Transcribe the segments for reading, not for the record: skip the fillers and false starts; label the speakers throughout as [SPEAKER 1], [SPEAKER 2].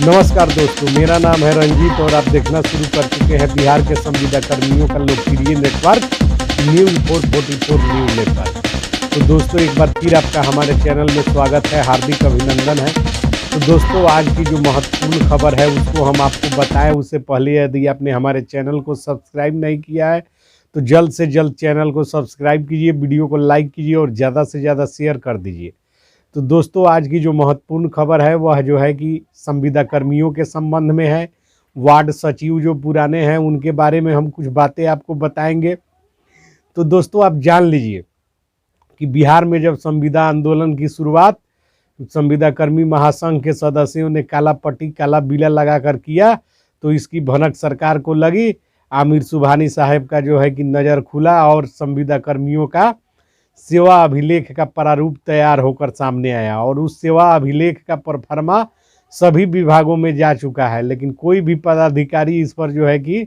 [SPEAKER 1] नमस्कार दोस्तों, मेरा नाम है रंजीत और आप देखना शुरू कर चुके हैं बिहार के संविदा कर्मियों का लोकप्रिय नेटवर्क न्यूज़ 444 न्यूज़ नेटवर्क। तो दोस्तों, एक बार फिर आपका हमारे चैनल में स्वागत है, हार्दिक अभिनंदन है। तो दोस्तों, आज की जो महत्वपूर्ण खबर है उसको हम आपको बताएं उससे पहले यदि आपने हमारे चैनल को सब्सक्राइब नहीं किया है तो जल्द से जल्द चैनल को सब्सक्राइब कीजिए, वीडियो को लाइक कीजिए और ज़्यादा से ज़्यादा शेयर कर दीजिए। तो दोस्तों, आज की जो महत्वपूर्ण खबर है वह जो है कि संविदा कर्मियों के संबंध में है। वार्ड सचिव जो पुराने हैं उनके बारे में हम कुछ बातें आपको बताएंगे। तो दोस्तों, आप जान लीजिए कि बिहार में जब संविदा आंदोलन की शुरुआत संविदा कर्मी महासंघ के सदस्यों ने काला पट्टी काला बिला लगा कर किया तो इसकी भनक सरकार को लगी। आमिर सुबहानी साहब का जो है कि नज़र खुला और संविदा कर्मियों का सेवा अभिलेख का प्रारूप तैयार होकर सामने आया और उस सेवा अभिलेख का परफर्मा सभी विभागों में जा चुका है, लेकिन कोई भी पदाधिकारी इस पर जो है कि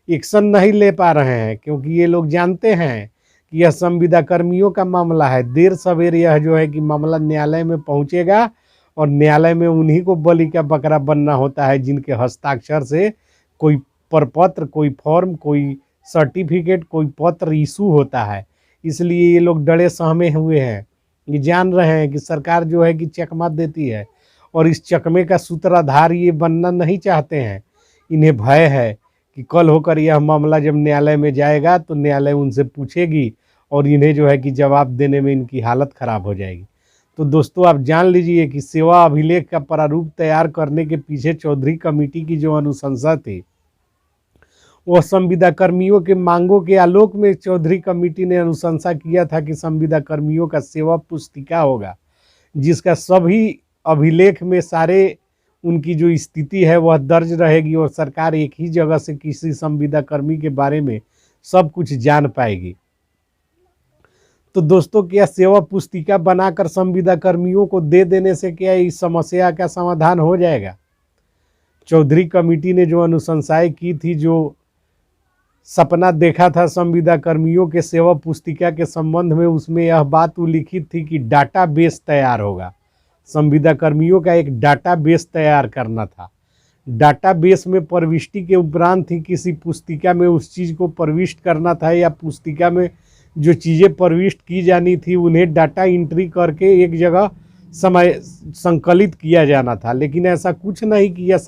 [SPEAKER 1] एक्शन नहीं ले पा रहे हैं, क्योंकि ये लोग जानते हैं कि यह संविदा कर्मियों का मामला है। देर सवेर यह जो है कि मामला न्यायालय में पहुंचेगा और न्यायालय में उन्हीं को बलि का बकरा बनना होता है जिनके हस्ताक्षर से कोई प्रपत्र, कोई फॉर्म, कोई सर्टिफिकेट, कोई पत्र इशू होता है। इसलिए ये लोग डरे सहमे हुए हैं। ये जान रहे हैं कि सरकार जो है कि चकमा देती है और इस चकमे का सूत्रधार ये बनना नहीं चाहते हैं। इन्हें भय है कि कल होकर यह मामला जब न्यायालय में जाएगा तो न्यायालय उनसे पूछेगी और इन्हें जो है कि जवाब देने में इनकी हालत ख़राब हो जाएगी। तो दोस्तों, आप जान लीजिए कि सेवा अभिलेख का प्रारूप तैयार करने के पीछे चौधरी कमेटी की जो अनुशंसा थी वह संविदा कर्मियों के मांगों के आलोक में चौधरी कमेटी ने अनुशंसा किया था कि संविदा कर्मियों का सेवा पुस्तिका होगा जिसका सभी अभिलेख में सारे उनकी जो स्थिति है वह दर्ज रहेगी और सरकार एक ही जगह से किसी संविदा कर्मी के बारे में सब कुछ जान पाएगी। तो दोस्तों, क्या सेवा पुस्तिका बनाकर संविदा कर्मियों को दे देने से क्या इस समस्या का समाधान हो जाएगा? चौधरी कमेटी ने जो अनुशंसाएं की थी, जो सपना देखा था संविदा कर्मियों के सेवा पुस्तिका के संबंध में, उसमें यह बात उल्लिखित थी कि डाटा बेस तैयार होगा। संविदा कर्मियों का एक डाटा बेस तैयार करना था। डाटा बेस में प्रविष्टि के उपरांत ही किसी पुस्तिका में उस चीज़ को प्रविष्ट करना था या पुस्तिका में जो चीज़ें प्रविष्ट की जानी थी उन्हें डाटा एंट्री करके एक जगह समय संकलित किया जाना था। लेकिन ऐसा कुछ नहीं किया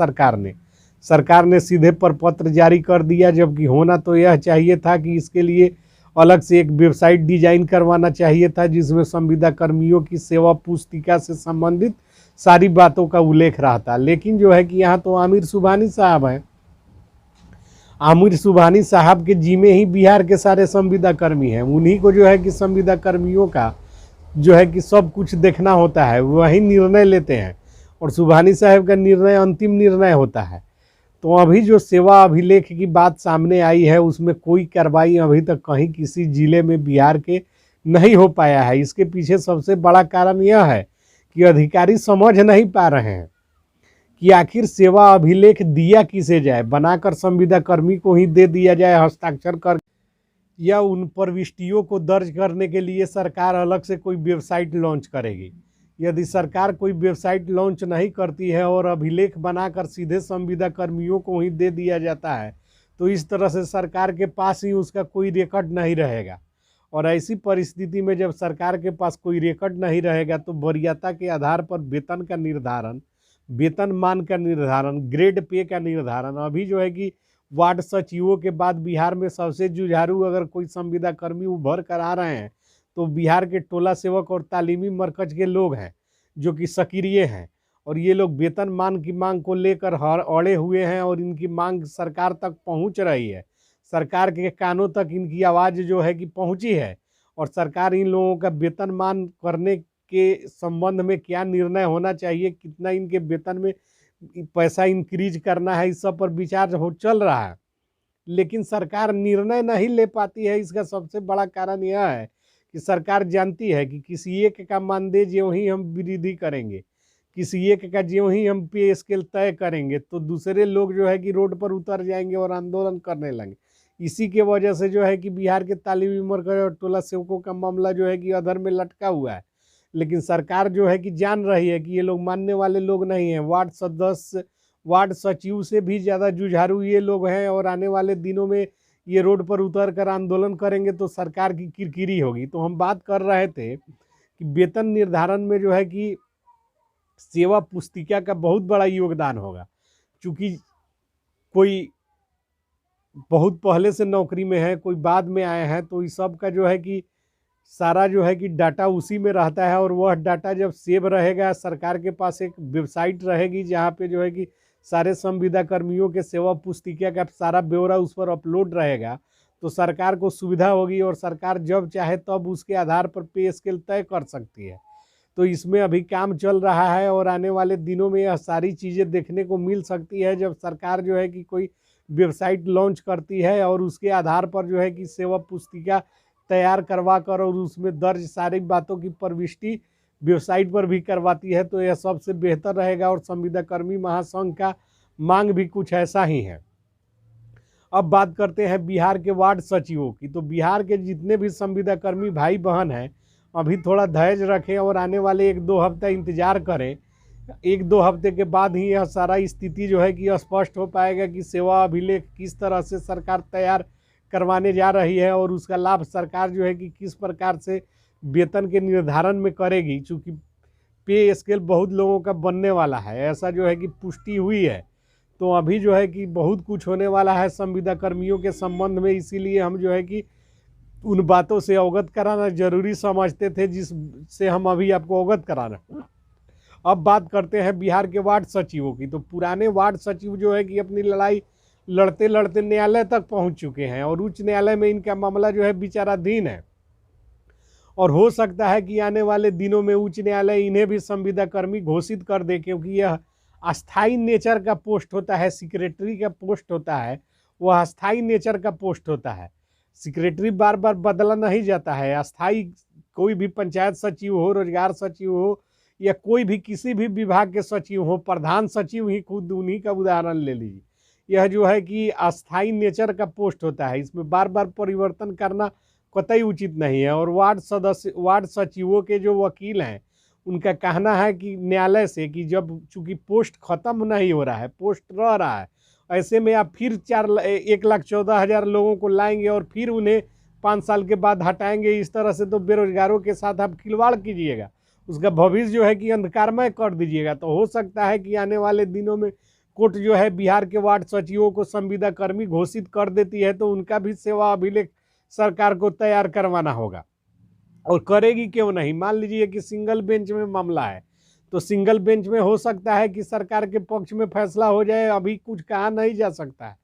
[SPEAKER 1] सरकार ने सीधे प्रपत्र जारी कर दिया, जबकि होना तो यह चाहिए था कि इसके लिए अलग से एक वेबसाइट डिजाइन करवाना चाहिए था जिसमें संविदा कर्मियों की सेवा पुस्तिका से संबंधित सारी बातों का उल्लेख रहता। लेकिन जो है कि यहाँ तो आमिर सुबहानी साहब हैं। आमिर सुबहानी साहब के जिम्मे ही बिहार के सारे संविदा कर्मी हैं। उन्हीं को जो है कि संविदा कर्मियों का जो है कि सब कुछ देखना होता है, वही निर्णय लेते हैं और सुबहानी साहब का निर्णय अंतिम निर्णय होता है। तो अभी जो सेवा अभिलेख की बात सामने आई है उसमें कोई कार्रवाई अभी तक कहीं किसी जिले में बिहार के नहीं हो पाया है। इसके पीछे सबसे बड़ा कारण यह है कि अधिकारी समझ नहीं पा रहे हैं कि आखिर सेवा अभिलेख दिया किसे जाए। बनाकर संविदा कर्मी को ही दे दिया जाए हस्ताक्षर कर, या उन प्रविष्टियों को दर्ज करने के लिए सरकार अलग से कोई वेबसाइट लॉन्च करेगी। यदि सरकार कोई वेबसाइट लॉन्च नहीं करती है और अभिलेख बनाकर सीधे संविदा कर्मियों को ही दे दिया जाता है तो इस तरह से सरकार के पास ही उसका कोई रिकॉर्ड नहीं रहेगा। और ऐसी परिस्थिति में जब सरकार के पास कोई रिकॉर्ड नहीं रहेगा तो वरीयता के आधार पर वेतन का निर्धारण, वेतनमान का निर्धारण, ग्रेड पे का निर्धारण, अभी जो है कि वार्ड सचिवों के बाद बिहार में सबसे जुझारू अगर कोई संविदा कर्मी उभर कर आ रहे हैं तो बिहार के टोला सेवक और तालीमी मरकज के लोग हैं जो कि सक्रिय हैं और ये लोग वेतन मान की मांग को लेकर अड़े हुए हैं और इनकी मांग सरकार तक पहुंच रही है। सरकार के कानों तक इनकी आवाज़ जो है कि पहुंची है और सरकार इन लोगों का वेतन मान करने के संबंध में क्या निर्णय होना चाहिए, कितना इनके वेतन में पैसा इंक्रीज करना है, इस सब पर विचार हो चल रहा है। लेकिन सरकार निर्णय नहीं ले पाती है। इसका सबसे बड़ा कारण यह है कि सरकार जानती है कि किसी एक का मानदेय ज्यों ही हम वृद्धि करेंगे, किसी एक का ज्यों ही हम पे स्केल तय करेंगे तो दूसरे लोग जो है कि रोड पर उतर जाएंगे और आंदोलन करने लगेंगे। इसी के वजह से जो है कि बिहार के तालीमी मरकज और टोला सेवकों का मामला जो है कि अधर में लटका हुआ है। लेकिन सरकार जो है कि जान रही है कि ये लोग मानने वाले लोग नहीं हैं। वार्ड सदस्य वार्ड सचिव से भी ज़्यादा जुझारू ये लोग हैं और आने वाले दिनों में ये रोड पर उतर कर आंदोलन करेंगे तो सरकार की किरकिरी होगी। तो हम बात कर रहे थे कि वेतन निर्धारण में जो है कि सेवा पुस्तिका का बहुत बड़ा योगदान होगा। चूँकि कोई बहुत पहले से नौकरी में है, कोई बाद में आए हैं, तो इस सब का जो है कि सारा जो है कि डाटा उसी में रहता है और वह डाटा जब सेव रहेगा, सरकार के पास एक वेबसाइट रहेगी जहाँ पे जो है कि सारे संविदा कर्मियों के सेवा पुस्तिका का सारा ब्यौरा उस पर अपलोड रहेगा, तो सरकार को सुविधा होगी और सरकार जब चाहे तब उसके आधार पर पे स्केल तय कर सकती है। तो इसमें अभी काम चल रहा है और आने वाले दिनों में यह सारी चीज़ें देखने को मिल सकती है जब सरकार जो है कि कोई वेबसाइट लॉन्च करती है और उसके आधार पर जो है कि सेवा पुस्तिका तैयार करवा कर और उसमें दर्ज सारी बातों की प्रविष्टि वेबसाइट पर भी करवाती है, तो यह सबसे बेहतर रहेगा। और संविदा कर्मी महासंघ का मांग भी कुछ ऐसा ही है। अब बात करते हैं बिहार के वार्ड सचिवों की। तो बिहार के जितने भी संविदा कर्मी भाई बहन हैं, अभी थोड़ा धैर्य रखें और आने वाले 1-2 हफ्ते इंतज़ार करें। 1-2 हफ्ते के बाद ही यह सारा स्थिति जो है कि स्पष्ट हो पाएगा कि सेवा अभिलेख किस तरह से सरकार तैयार करवाने जा रही है और उसका लाभ सरकार जो है कि किस प्रकार से वेतन के निर्धारण में करेगी। चूँकि पे स्केल बहुत लोगों का बनने वाला है, ऐसा जो है कि पुष्टि हुई है। तो अभी जो है कि बहुत कुछ होने वाला है संविदा कर्मियों के संबंध में, इसीलिए हम जो है कि उन बातों से अवगत कराना जरूरी समझते थे जिससे हम अभी आपको अवगत कराना। अब बात करते हैं बिहार के वार्ड सचिवों की। तो पुराने वार्ड सचिव जो है कि अपनी लड़ाई लड़ते लड़ते न्यायालय तक पहुंच चुके हैं और उच्च न्यायालय में इनका मामला जो है विचाराधीन है और हो सकता है कि आने वाले दिनों में उच्च न्यायालय इन्हें भी संविदा कर्मी घोषित कर दे, क्योंकि यह अस्थाई नेचर का पोस्ट होता है। सेक्रेटरी का पोस्ट होता है, वह अस्थाई नेचर का पोस्ट होता है। सेक्रेटरी बार बार बदला नहीं जाता है। अस्थाई कोई भी पंचायत सचिव हो, रोजगार सचिव हो या कोई भी किसी भी विभाग के सचिव हो, प्रधान सचिव ही खुद उन्हीं का उदाहरण ले लीजिए। यह जो है कि अस्थाई नेचर का पोस्ट होता है, इसमें बार बार परिवर्तन करना कतई उचित नहीं है। और वार्ड सचिवों के जो वकील हैं, उनका कहना है कि न्यायालय से कि जब चूँकि पोस्ट खत्म नहीं हो रहा है, पोस्ट रह रहा है, ऐसे में आप फिर 1,14,000 लोगों को लाएंगे और फिर उन्हें 5 साल के बाद हटाएंगे, इस तरह से तो बेरोजगारों के साथ आप खिलवाड़ कीजिएगा, उसका भविष्य जो है कि अंधकारमय कर दीजिएगा। तो हो सकता है कि आने वाले दिनों में कोर्ट जो है बिहार के वार्ड सचिवों को संविदा कर्मी घोषित कर देती है, तो उनका भी सेवा अभिलेख सरकार को तैयार करवाना होगा। और करेगी क्यों नहीं। मान लीजिए कि सिंगल बेंच में मामला है, तो सिंगल बेंच में हो सकता है कि सरकार के पक्ष में फैसला हो जाए। अभी कुछ कहा नहीं जा सकता है,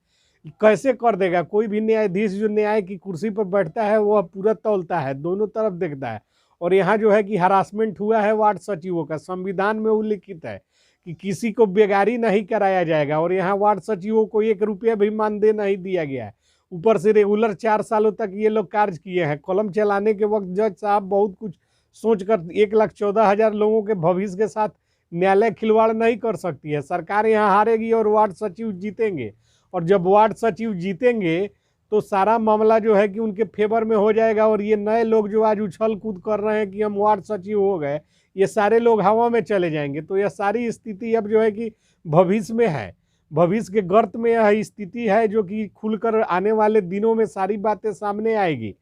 [SPEAKER 1] कैसे कर देगा। कोई भी न्यायाधीश जो न्याय की कुर्सी पर बैठता है वह पूरा तौलता है, दोनों तरफ देखता है। और यहाँ जो है कि हरासमेंट हुआ है वार्ड सचिवों का, संविधान में उल्लिखित है कि किसी को बेगारी नहीं कराया जाएगा और यहाँ वार्ड सचिवों को 1 रुपया भी मानदेय नहीं दिया गया है। ऊपर से रेगुलर 4 सालों तक ये लोग कार्य किए हैं। कलम चलाने के वक्त जज साहब बहुत कुछ सोचकर 1,14,000 लोगों के भविष्य के साथ न्यायालय खिलवाड़ नहीं कर सकती है। सरकार यहाँ हारेगी और वार्ड सचिव जीतेंगे, और जब वार्ड सचिव जीतेंगे तो सारा मामला जो है कि उनके फेवर में हो जाएगा। और ये नए लोग जो आज उछल कूद कर रहे हैं कि हम वार्ड सचिव हो गए, ये सारे लोग हवा में चले जाएंगे। तो यह सारी स्थिति अब जो है कि भविष्य में है, भविष्य के गर्त में यह स्थिति है जो कि खुलकर आने वाले दिनों में सारी बातें सामने आएगी।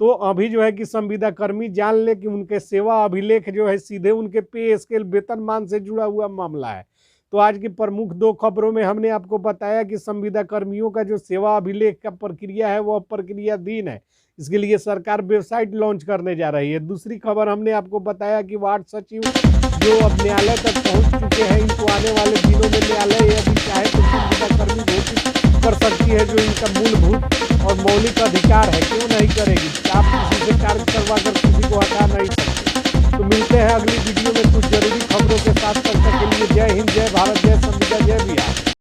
[SPEAKER 1] तो अभी जो है कि संविदा कर्मी जान ले कि उनके सेवा अभिलेख जो है सीधे उनके पे स्केल वेतनमान से जुड़ा हुआ मामला है। तो आज की प्रमुख 2 खबरों में हमने आपको बताया कि संविदा कर्मियों का जो सेवा अभिलेख का प्रक्रिया है वह प्रक्रियाधीन है, इसके लिए सरकार वेबसाइट लॉन्च करने जा रही है। दूसरी खबर हमने आपको बताया कि वार्ड सचिव जो अब न्यायालय तक पहुंच चुके हैं, इनको आने वाले दिनों में न्यायालय यदि चाहे तो संविदा कर्मी घोषित कर सकती है, जो इनका मूलभूत और मौलिक अधिकार है। क्यों नहीं करेगी। आप किसी से कार्य करवा कर